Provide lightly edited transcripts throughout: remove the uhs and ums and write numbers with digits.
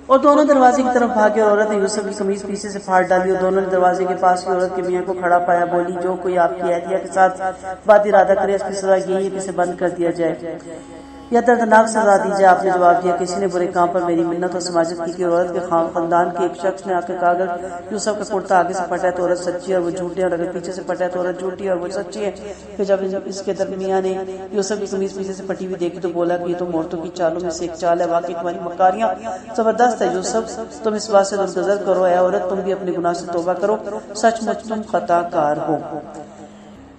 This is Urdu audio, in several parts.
اور دونوں دروازے کی طرف بھاگے اور عورت نے یوسف کی قمیض پیچھے سے پھاڑ ڈالی اور دونوں نے دروازے کے پاس کی عورت کے میاں کو کھڑا پایا. بولی جو کوئی آپ کی عہدیہ کے ساتھ بات ارادہ کرے اس کی سزا یہی ہے کہ اسے بند کر دیا جائے یا دردناک سزا دی جائے. آپ نے جواب دیا کسی نے برے کام پر میری منت اور سماجت کی. اور عورت کے خاندان کے ایک شخص نے آ کے کہا اگر یوسف کا کرتا آگے سے پھٹا ہے تو عورت سچی ہے اور وہ جھوٹی ہے اور اگر پیچھے سے پھٹا ہے تو عورت جھوٹی ہے اور وہ سچی ہے. پھر جب اس کے درمیان نے یوسف کی قمیض پیچھے سے پھٹی ہوئی دیکھی تو بولا کہ یہ تو عورتوں کی چالوں میں سے ایک چال ہے. واقعی تمہاری مکاریاں زبردست ہے یوسف, تم اس بات سے درگزر کرو. اے عورت تم بھی اپنے گناہ سے توبہ کرو, سچ مچ تم خطا کار ہو.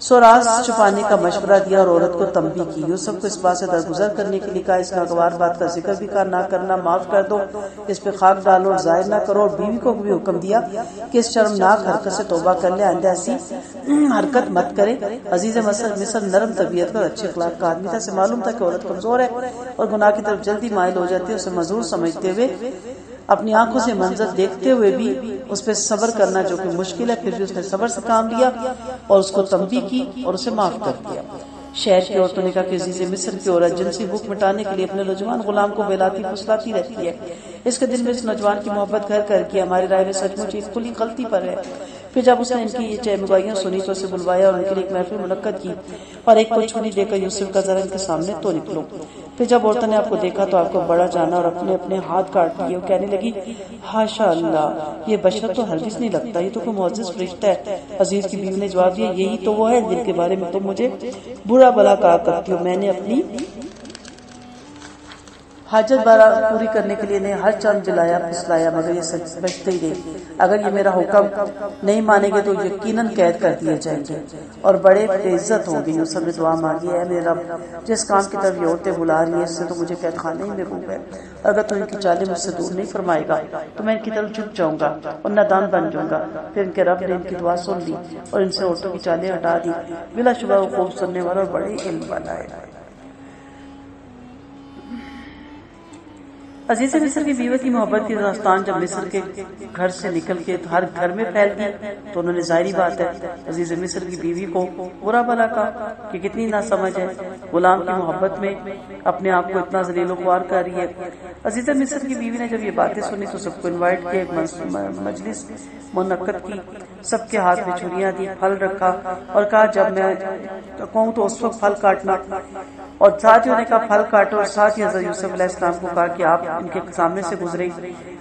سو راز چھپانے کا مشورہ دیا اور عورت کو تنبیہ کی. یوسف کو اس بات سے درگزر کرنے کے لیے کہا اس ناگوار بات کا ذکر بھی نہ کرنا, معاف کر دو, اس پہ خاک ڈالو اور ظاہر نہ کرو. اور بیوی کو بھی حکم دیا کہ اس شرمناک حرکت سے توبہ کر لے, آئندہ ایسی حرکت مت کرے. عزیز مصر نرم طبیعت کا اور اچھے اخلاق کا آدمی تھا. اسے معلوم تھا کہ عورت کمزور ہے اور گناہ کی طرف جلدی مائل ہو جاتی ہے. اسے معذور سمجھتے ہوئے اپنی آنکھوں سے منظر دیکھتے ہوئے بھی اس پہ صبر کرنا جو کہ مشکل ہے, پھر بھی اس نے صبر سے کام لیا اور اس کو تنبیہ کی اور اسے معاف کر دیا. شہر کی عورتوں نے کہا کہ عزیز مصر کی عورت جنسی بھوک مٹانے کے لیے اپنے نوجوان غلام کو بہلاتی پھسلاتی رہتی ہے. اس کے دل میں اس نوجوان کی محبت گھر کر کی. ہماری رائے میں سچ مچ ایک کھلی غلطی پر ہے. پھر جب اس نے ان کی یہ چہمگائیاں سنی تو اسے بلوایا اور ان کے لیے ایک محفل منعقد کی اور ایک کو چھری دے کر یوسف کا ذرا ان کے سامنے تو نکلو. پھر جب عورتوں نے آپ کو دیکھا تو آپ کو بڑا جانا اور اپنے اپنے ہاتھ کاٹ لیے اور کہنے لگی ہاشا اللہ, یہ بشر تو ہرگز نہیں لگتا, یہ تو کوئی معزز فرشتہ ہے. عزیز کی بیوی نے جواب دیا یہی تو وہ ہے جن کے بارے میں تم مجھے برا بلا کہا کرتی ہو. میں نے اپنی حاجت بارہ پوری کرنے کے لیے انہیں ہر چند جلایا پھسلایا مگر یہ سچ بچتے ہی رہے. اگر یہ میرا حکم نہیں مانیں گے تو یقیناً قید کر دیے جائیں گے اور بڑے بے عزت ہوں گے. یوسف نے دعا مانگی ہے میرا رب, جس کام کی طرف یہ عورتیں بلا رہی ہیں اس سے تو مجھے قید خانے ہی محبوب ہے. اگر تو ان کی چالیں مجھ سے دور نہیں فرمائے گا تو میں ان کی طرف جھک جاؤں گا اور نادان بن جاؤں گا. پھر ان کے رب نے ان کی دعا سن لی اور ان سے عورتوں کی چالیں ہٹا دی. بلا شبہ وہ خوب سننے والا اور بڑے علم والا ہے. عزیز مصر کی بیوی کی محبت کی داستان جب مصر کے گھر سے نکل کے ہر گھر میں پھیل گئی تو انہوں نے ظاہری بات ہے عزیز مصر کی بیوی کو برا بھلا کہا کہ کتنی ناسمجھ ہے, غلام کی محبت میں اپنے آپ کو اتنا ذلیل و خوار کر رہی ہے. عزیز مصر کی بیوی نے جب یہ باتیں سنی تو سب کو انوائٹ کیا, ایک مجلس منعقد کی, سب کے ہاتھ میں چھریاں دی, پھل رکھا اور کہا جب میں کہوں تو اس وقت پھل کاٹنا. اور ساتھیوں نے کہا پھل کاٹو اور ساتھ ہی حضرت یوسف علیہ السلام کو کہا کہ آپ ان کے سامنے سے گزرے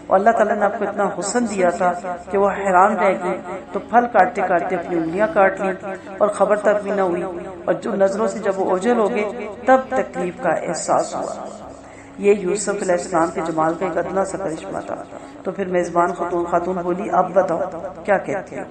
اور اللہ تعالیٰ نے آپ کو اتنا حسن دیا تھا کہ وہ حیران رہ گئی. تو پھل کاٹتے کاٹتے اپنی انگلیاں کاٹ لی اور خبر تک بھی نہ ہوئی اور جو نظروں سے جب وہ اوجھل ہو گئے تب تکلیف کا احساس ہوا. یہ یوسف علیہ السلام کے جمال کا ایک ادنا سا کرشمہ تھا. تو پھر میزبان خاتون بولی اب بتاؤ کیا کہتے ہیں.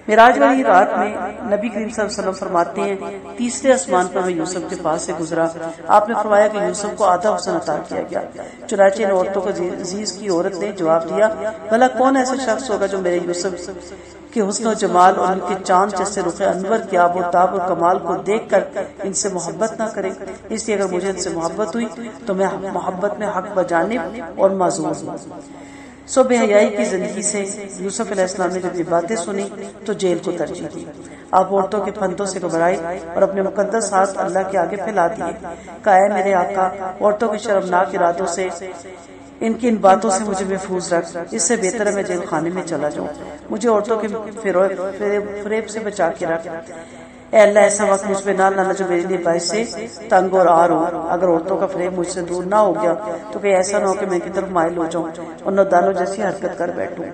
معراج والی رات میں نبی کریم صلی اللہ علیہ وسلم فرماتے ہیں تیسرے آسمان پر میں یوسف کے پاس سے گزرا. آپ نے فرمایا کہ یوسف کو آدھا حسن عطا کیا گیا. چنانچہ ان عورتوں کو عزیز کی عورت نے جواب دیا بھلا کون ایسا شخص ہوگا جو میرے یوسف کے حسن و جمال اور ان کے چاند جیسے رخ انور کی آب و تاب اور کمال کو دیکھ کر ان سے محبت نہ کرے. اس لیے اگر مجھے ان سے محبت ہوئی تو میں محبت میں حق بجانب اور معذور ہوں. سو بے حیائی کی زندگی سے یوسف علیہ السلام نے جب یہ باتیں سنی تو جیل کو ترجیح دی. آپ عورتوں کے پھندوں سے گھبرائے اور اپنے مقدس ہاتھ اللہ کے آگے پھیلا دیے. کہا اے میرے آقا, عورتوں کے شرمناک ارادوں سے ان کی ان باتوں سے مجھے محفوظ رکھ. اس سے بہتر ہے میں جیل خانے میں چلا جاؤں. مجھے عورتوں کے فریب سے بچا کے رکھ. اے اللہ ایسا وقت مجھ پہ نہ لانا جو میرے لیے باعث سے تنگ اور آر ہو. اگر عورتوں کا فریب مجھ سے دور نہ ہو گیا تو کہ ایسا نہ ہو کہ میں کی طرف مائل ہو جاؤں اور نادانوں جیسی حرکت کر بیٹھوں.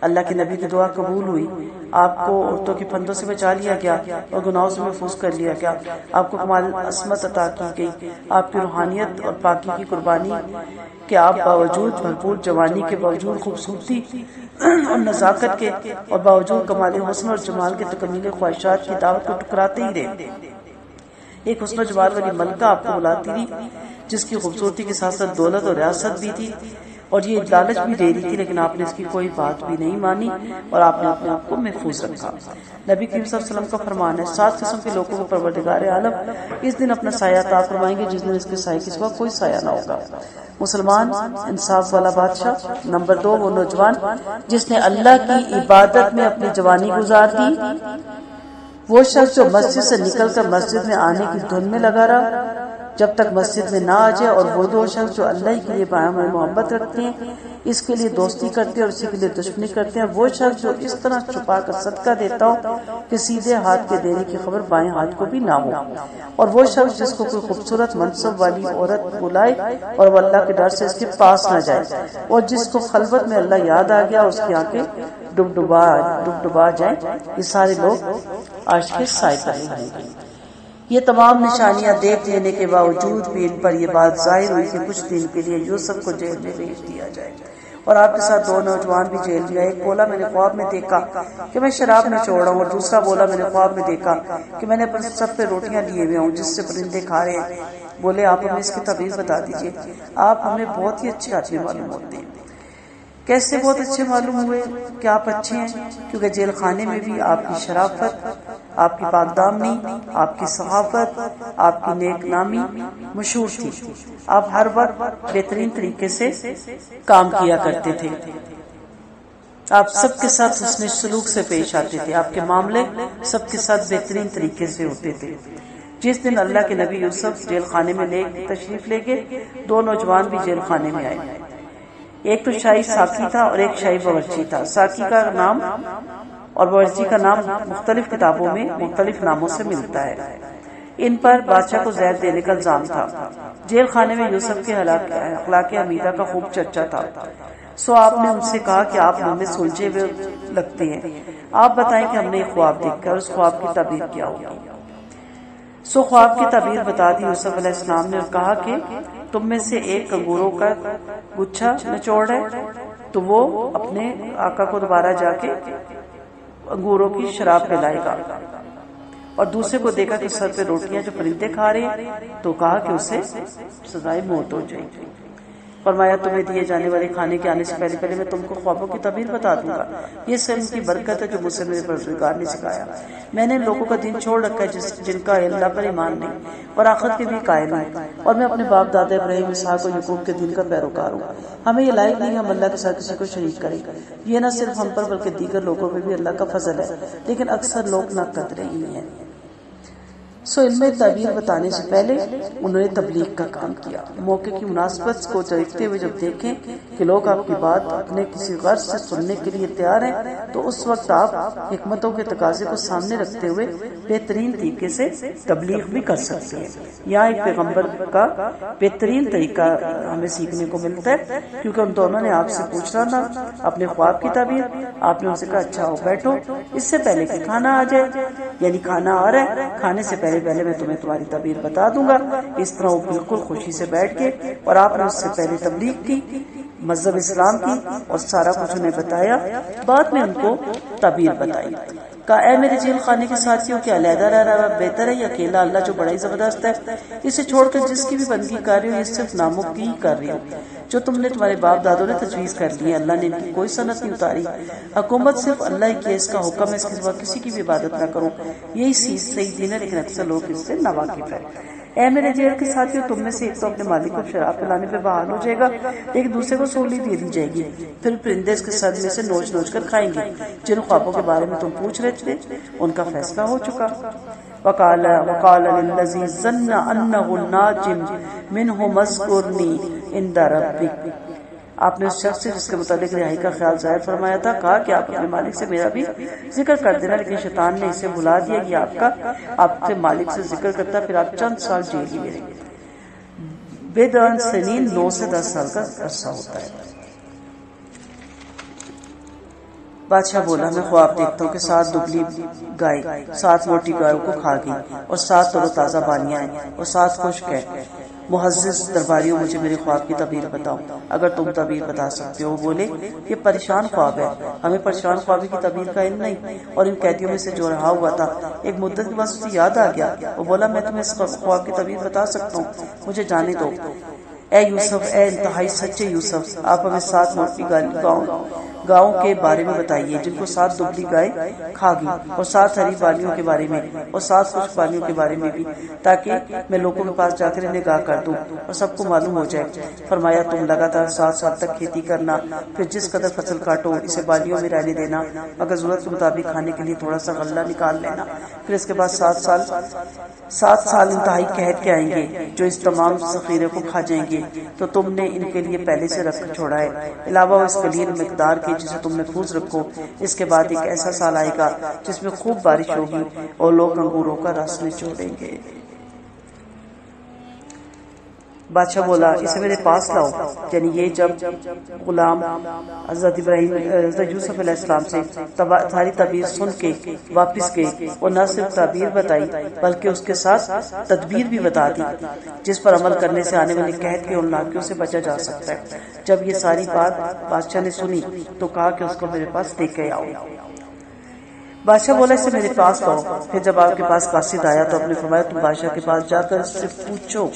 اللہ کے نبی کی دعا قبول ہوئی. آپ کو عورتوں کے پھندوں سے بچا لیا گیا اور گناہوں سے محفوظ کر لیا گیا. آپ کو کمال عصمت عطا کی گئی. آپ کی روحانیت اور پاکی کی قربانی کہ آپ باوجود بھرپور جوانی کے باوجود خوبصورتی اور نزاکت کے اور باوجود کمال حسن اور جمال کے تکمیل خواہشات کی دعوت کو ٹکراتے ہی رہے. ایک حسن و جمال والی ملکہ آپ کو بلاتی رہی جس کی خوبصورتی کے ساتھ ساتھ دولت اور ریاست بھی تھی اور یہ لالچ بھی دے رہی تھی, لیکن آپ نے اس کی کوئی بات بھی نہیں مانی اور آپ نے اپنے آپ کو محفوظ رکھا. نبی کریم صلی اللہ علیہ وسلم کا فرمان ہے 7 قسم کے لوگوں کو پروردگار عالم اس دن اپنا سایہ عطا فرمائیں گے جس دن اس کے سائے کے سوا کوئی سایہ نہ ہوگا. مسلمان انصاف والا بادشاہ. نمبر 2 وہ نوجوان جس نے اللہ کی عبادت میں اپنی جوانی گزار دی. وہ شخص جو مسجد سے نکل کر مسجد میں آنے کی دھن میں لگا رہا. جب تک مسجد میں نہ آ جائے، اور وہ دو شخص جو اللہ کے لیے باہم محبت رکھتے ہیں، اس کے لیے دوستی کرتے ہیں اور اسی کے لیے دشمنی کرتے ہیں، وہ شخص جو اس طرح چھپا کر صدقہ دیتا ہو کہ سیدھے ہاتھ کے دینے کی خبر بائیں ہاتھ کو بھی نہ ہو، اور وہ شخص جس کو کوئی خوبصورت منصب والی عورت بلائے اور وہ اللہ کے ڈر سے اس کے پاس نہ جائے، اور جس کو خلوت میں اللہ یاد آ گیا اس کی آنکھیں ڈبڈبا جائیں، یہ سارے لوگ عرش کے سائے تلے ہوں گے۔ یہ تمام نشانیاں دیکھ لینے کے باوجود بھی ان پر یہ بات ظاہر ہوئی کہ کچھ دن کے لیے یوسف کو جیل میں بھیج دیا جائے، اور آپ کے ساتھ دو نوجوان بھی جیل میں آئے۔ ایک بولا میں نے خواب میں دیکھا کہ میں شراب نچوڑ رہا ہوں، اور دوسرا بولا میں نے خواب میں دیکھا کہ میں نے سب پہ روٹیاں لیے ہوئے ہوں جس سے پرندے کھا رہے ہیں۔ بولے آپ ہمیں اس کی تعبیر بتا دیجئے، آپ ہمیں بہت ہی اچھے آدمی معلوم ہوتے ہیں۔ کیسے بہت اچھے معلوم ہوئے کہ آپ اچھے ہیں؟ کیونکہ جیل خانے میں بھی آپ کی شرافت، آپ کی پاکدامنی، آپ کی صحافت، آپ کی نیک نامی مشہور تھی۔ آپ ہر وقت بہترین طریقے سے کام کیا کرتے تھے، آپ سب کے ساتھ حسن سلوک سے پیش آتے تھے، آپ کے معاملے سب کے ساتھ بہترین طریقے سے ہوتے تھے۔ جس دن اللہ کے نبی یوسف جیل خانے میں تشریف لے گئے، دو نوجوان بھی جیل خانے میں آئے۔ ایک تو شاہی ساقی تھا اور ایک شاہی باورچی تھا۔ ساقی کا نام اور باورچی کا نام مختلف کتابوں میں مختلف ناموں سے ملتا ہے۔ ان پر بادشاہ کو زہر دینے کا الزام تھا۔ جیل خانے میں یوسف کے اخلاق حمیدہ کا خوب چرچا تھا، سو آپ نے ان سے کہا کہ آپ ہمیں سلجھے ہوئے لگتے ہیں، آپ بتائیں کہ ہم نے ایک خواب دیکھا اور اس خواب کی تعبیر کیا ہوگی۔ سو خواب کی تعبیر بتا دی یوسف علیہ السلام نے، اور کہا کہ تم میں سے ایک انگوروں کا گچھا نچوڑ ہے تو وہ اپنے آقا کو دوبارہ جا کے انگوروں کی شراب پلائے گا، اور دوسرے کو دیکھا کہ سر پہ روٹیاں جو پرندے کھا رہے ہیں تو کہا کہ اسے سزائے موت ہو جائے گی۔ فرمایا تمہیں دیے جانے والے کھانے کے آنے سے پہلے پہلے میں تم کو خوابوں کی تعبیر بتا دوں گا۔ یہ سب ان کی برکت ہے جو مجھ سے میرے پروردگار نے سکھایا۔ میں نے لوگوں کا دین چھوڑ رکھا ہے جن کا اللہ پر ایمان نہیں اور آخرت کے بھی قائل ہیں، اور میں اپنے باپ دادا ابراہیم اسحاق اور یعقوب کے دین کا پیروکار ہوں۔ ہمیں یہ لائق نہیں ہم اللہ کے ساتھ کسی کو شریک کریں۔ یہ نہ صرف ہم پر بلکہ دیگر لوگوں پہ بھی اللہ کا فضل ہے، لیکن اکثر لوگ نہ قدرے ہی ہیں۔ سو علم تعبیر بتانے سے پہلے انہوں نے تبلیغ کا کام کیا۔ موقع کی مناسبت کو دیکھتے ہوئے جب دیکھیں کہ لوگ آپ کی بات اپنے کسی غرض سے سننے کے لیے تیار ہیں تو اس وقت آپ حکمتوں کے تقاضے کو سامنے رکھتے ہوئے بہترین طریقے سے تبلیغ بھی کر سکتے ہیں۔ یہاں ایک پیغمبر کا بہترین طریقہ ہمیں سیکھنے کو ملتا ہے، کیونکہ ان دونوں نے آپ سے پوچھنا تھا اپنے خواب کی تعبیر، آپ نے ان سے کہا اچھا ہو بیٹھو اس سے پہلے کہ کھانا آ جائے، یعنی کھانا آ رہا ہے، کھانے سے پہلے میں تمہیں تمہاری تعبیر بتا دوں گا۔ اس طرح وہ بالکل خوشی سے بیٹھ کے، اور آپ نے اس سے پہلے تبلیغ کی، مذہب اسلام کی، اور سارا کچھ انہیں بتایا، بعد میں ان کو تعبیر بتائی۔ کہا اے میرے جیل خانے کے ساتھیوں، کیا علیحدہ رہ رہا بہتر ہے یا اکیلا؟ اللہ جو بڑا ہی زبردست ہے، اسے چھوڑ کر جس کی بھی بندگی کر رہی ہو یہ صرف ناموں کی ہی کر رہی ہو جو تم نے تمہارے باپ دادوں نے تجویز کر لی ہے۔ اللہ نے ان کی کوئی سنت نہیں اتاری، حکومت صرف اللہ کی ہے، اس کا حکم ہے اس کے سوا کسی کی بھی عبادت نہ کرو، یہی صحیح دین ہے، لیکن اکثر لوگ اس سے ناواقف ہیں۔ اے میرے جیل کے ساتھیوں، تم میں سے ایک تو اپنے مالک کو شراب پلانے پہ بحال ہو جائے گا، ایک دوسرے کو سولی دے دی جائے گی، پھر پرندے اس کے سر میں سے نوچ نوچ کر کھائیں گے۔ جن خوابوں کے بارے میں تم پوچھ رہے تھے ان کا فیصلہ ہو چکا۔ وقال للذی ظن انه ناج منه اذکرنی عند ربک، آپ نے اس شخص سے جس کے متعلق رہائی کا خیال ظاہر فرمایا تھا کہا کہ آپ اپنے مالک سے میرا بھی ذکر کر دینا، لیکن شیطان نے اسے بھلا دیا کہ آپ کے مالک سے ذکر کرتا، پھر آپ چند سال جیل ہی میں رہیں گے۔ بضع سنین 9 سے 10 سال کا عرصہ ہوتا ہے۔ بادشاہ بولا میں خواب دیکھتا ہوں کہ 7 دبلی گائے 7 موٹی گائےوں کو کھا گئی، اور 7 تر و تازہ بانیاں ہیں اور 7 خشک ہیں۔ معزز درباریوں، مجھے میرے خواب کی تعبیر بتاؤ اگر تم تعبیر بتا سکتے ہو۔ بولے یہ پریشان خواب ہے، ہمیں پریشان خوابی کی تعبیر کا علم نہیں، اور ان قیدیوں میں سے جو رہا ہوا تھا ایک مدت کے بعد اسے یاد آ گیا، وہ بولا میں تمہیں اس خواب کی تعبیر بتا سکتا ہوں، مجھے جانے دو۔ اے یوسف، اے انتہائی سچے یوسف، آپ ہمیں 7 موٹی گاؤں کے بارے میں بتائیے جن کو 7 دبلی گائے کھا گئی، اور 7 ہری بالیوں کے بارے میں اور 7 خشک بالیوں کے بارے میں بھی، تاکہ میں لوگوں کے پاس جا کر انہیں گاہ کر دوں اور سب کو معلوم ہو جائے۔ فرمایا تم لگاتار 7 سال تک کھیتی کرنا، پھر جس قدر فصل کاٹو اسے بالیوں میں رہنے دینا، اگر ضرورت کے مطابق کھانے کے لیے تھوڑا سا غلہ نکال لینا، پھر اس کے بعد 7 سال انتہائی قحط کے آئیں گے جو اس تمام ذخیرے کو کھا جائیں گے، تو تم نے ان کے لیے پہلے سے رکھ چھوڑا ہے، علاوہ اس قلیل مقدار کے جسے تم محفوظ رکھو۔ اس کے بعد ایک ایسا سال آئے گا جس میں خوب بارش ہوگی اور لوگ انگوروں کا رس نچوڑیں گے۔ بادشاہ بولا اسے میرے پاس لاؤ، یعنی یہ جب غلام حضرت یوسف علیہ السلام سے ساری تعبیر سن کے واپس گئے اور نہ صرف تعبیر بتائی بلکہ اس کے ساتھ تدبیر بھی بتا دی جس پر عمل کرنے سے آنے والے قحط کے ہولناکیوں سے بچا جا سکتا ہے۔ جب یہ ساری بات بادشاہ نے سنی تو کہا کہ اس کو میرے پاس لے کے آؤ۔ بادشاہ بولا اسے میرے پاس لاؤ۔ پھر جب آپ کے پاس قاصد آیا تو آپ نے فرمایا تم بادشاہ کے پاس جا کر اس سے پوچھو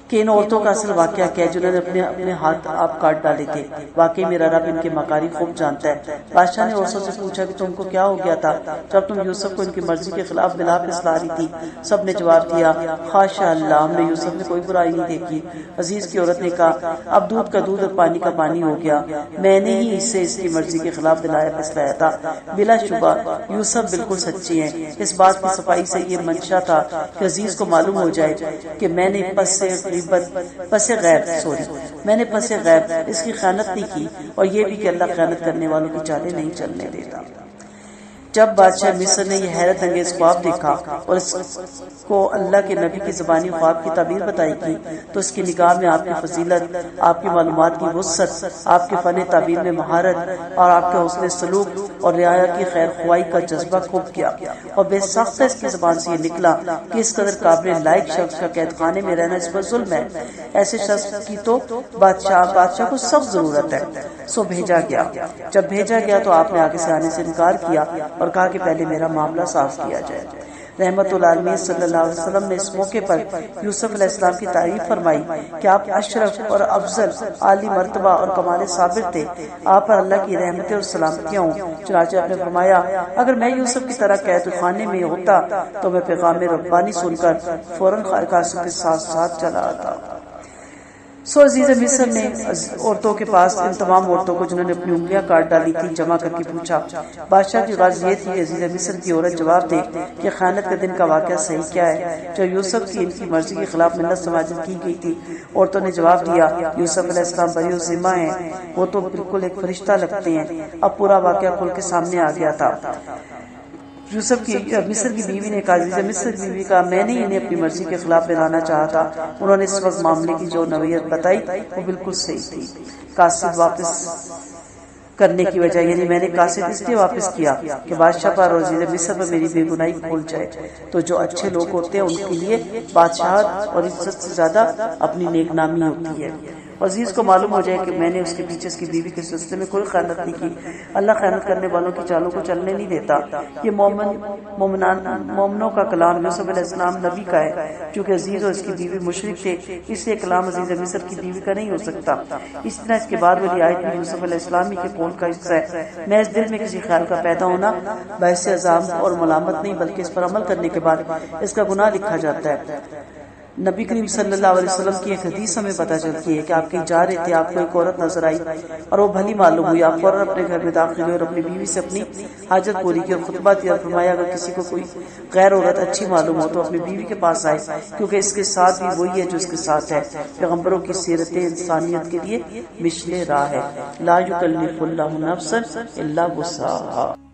کہ ان عورتوں کا اصل واقعہ کیا ہے جنہوں نے اپنے ہاتھ آپ کاٹ ڈالے تھے، واقعی میرا رب ان کے مکاری خوب جانتا ہے۔ بادشاہ نے عورتوں سے پوچھا کہ تم کو کیا ہو گیا تھا جب تم یوسف کو ان کی مرضی کے خلاف بلا پسلا رہی تھی؟ سب نے جواب دیا خاشا اللہ، ہم نے یوسف میں کوئی برائی نہیں دیکھی۔ عزیز کی عورت نے کہا اب دودھ کا دودھ اور پانی کا پانی ہو گیا، میں نے ہی اسے اس کی مرضی کے خلاف بلایا پسلایا تھا۔ بلا شبہ یوسف بالکل سچی ہیں، اس بات کی صفائی سے یہ منشا تھا کہ عزیز کو معلوم ہو جائے کہ میں نے پس غیب اس کی خیانت نہیں کی، اور یہ بھی کہ اللہ خیانت کرنے والوں کی چالیں نہیں چلنے دیتا۔ جب بادشاہ مصر نے یہ حیرت انگیز خواب دیکھا اور اس کو اللہ کے نبی کی زبانی خواب کی تعبیر بتائی کی تو اس کی نگاہ میں آپ کی فضیلت، آپ کی معلومات کی وسعت، آپ کے فن تعبیر میں مہارت اور آپ کے حسن سلوک اور رعایا کی خیر خواہی کا جذبہ کھب گیا، اور بے سخت اس کی زبان سے یہ نکلا کہ اس قدر قابل لائق شخص کا قید خانے میں رہنا اس پر ظلم ہے، ایسے شخص کی تو بادشاہ کو سخت ضرورت ہے۔ سو بھیجا گیا۔ جب بھیجا گیا تو آپ نے آگے سے آنے سے انکار کیا اور کہا کہ پہلے میرا معاملہ صاف کیا جائے۔ رحمت العالمین صلی اللہ علیہ وسلم نے اس موقع پر یوسف علیہ السلام کی تعریف فرمائی کہ آپ اشرف اور افضل عالی مرتبہ اور کمال صابر تھے، آپ پر اللہ کی رحمتیں اور سلامتیاں ہوں۔ چنانچہ آپ نے فرمایا اگر میں یوسف کی طرح قید خانے میں ہوتا تو میں پیغام ربانی سن کر فوراً قاصد کے ساتھ چلا آتا۔ سو عزیز مصر نے عورتوں کے پاس ان تمام عورتوں کو جنہوں نے اپنی انگلیاں کاٹ ڈالی تھی جمع کر کے پوچھا۔ بادشاہ کی غرض یہ تھی عزیز مصر کی عورت جواب دے کہ خیانت کے دن کا واقعہ صحیح کیا ہے جو یوسف کی ان کی مرضی کے خلاف منت سماجت کی گئی تھی۔ عورتوں نے جواب دیا یوسف علیہ السلام بری ذمہ ہیں، وہ تو بالکل ایک فرشتہ لگتے ہیں۔ اب پورا واقعہ کھل کے سامنے آ گیا تھا۔ یوسف کی مصر کی بیوی نے کہا عزیز مصر کی بیوی کا میں نے انہیں اپنی مرضی کے خلاف بلانا چاہا تھا، انہوں نے اس وقت معاملے کی جو نوعیت بتائی وہ بالکل صحیح تھی۔ قاصد واپس کرنے کی وجہ یعنی میں نے قاصد اس لیے واپس کیا کہ بادشاہ پر اور عزیز مصر پر میری بے گناہی کھل جائے، تو جو اچھے لوگ ہوتے ہیں ان کے لیے بادشاہت اور عزت سے زیادہ اپنی نیک نامی ہوتی ہے۔ عزیز کو معلوم ہو جائے کہ میں نے اس کے پیچھے اس کی بیوی کے سلسلے میں کوئی خیانت نہیں کی۔ اللہ خیانت کرنے والوں کی چالوں کو چلنے نہیں دیتا۔ یہ مومنوں کا کلام یوسف علیہ السلام نبی کا ہے، کیونکہ عزیز اور اس کی بیوی مشرک تھے اس لیے کلام عزیز مصر کی بیوی کا نہیں ہو سکتا۔ اس طرح اس کے بعد والی آیت میں یوسف علیہ السلام کے قول کا حصہ ہے، میں اس دل میں کسی خیال کا پیدا ہونا باعث عذاب اور ملامت نہیں بلکہ اس پر عمل کرنے کے بعد اس کا گناہ لکھا جاتا ہے۔ نبی کریم صلی اللہ علیہ وسلم کی ایک حدیث ہمیں پتہ چلتی ہے کہ آپ کہیں جا رہے تھے، آپ کو ایک عورت نظر آئی اور وہ بھلی معلوم ہوئی، آپ فوراً اپنے گھر میں داخل ہوئے اور اپنی بیوی سے اپنی حاجت پوری کی اور خطبہ دیا اور فرمایا اگر کسی کو کوئی غیر عورت اچھی معلوم ہو تو اپنی بیوی کے پاس آئے، کیونکہ اس کے ساتھ بھی وہی ہے جو اس کے ساتھ ہے۔ پیغمبروں کی سیرت انسانیت کے لیے مشل راہ ہے، لا یکلف اللہ نفسا الا وسعها۔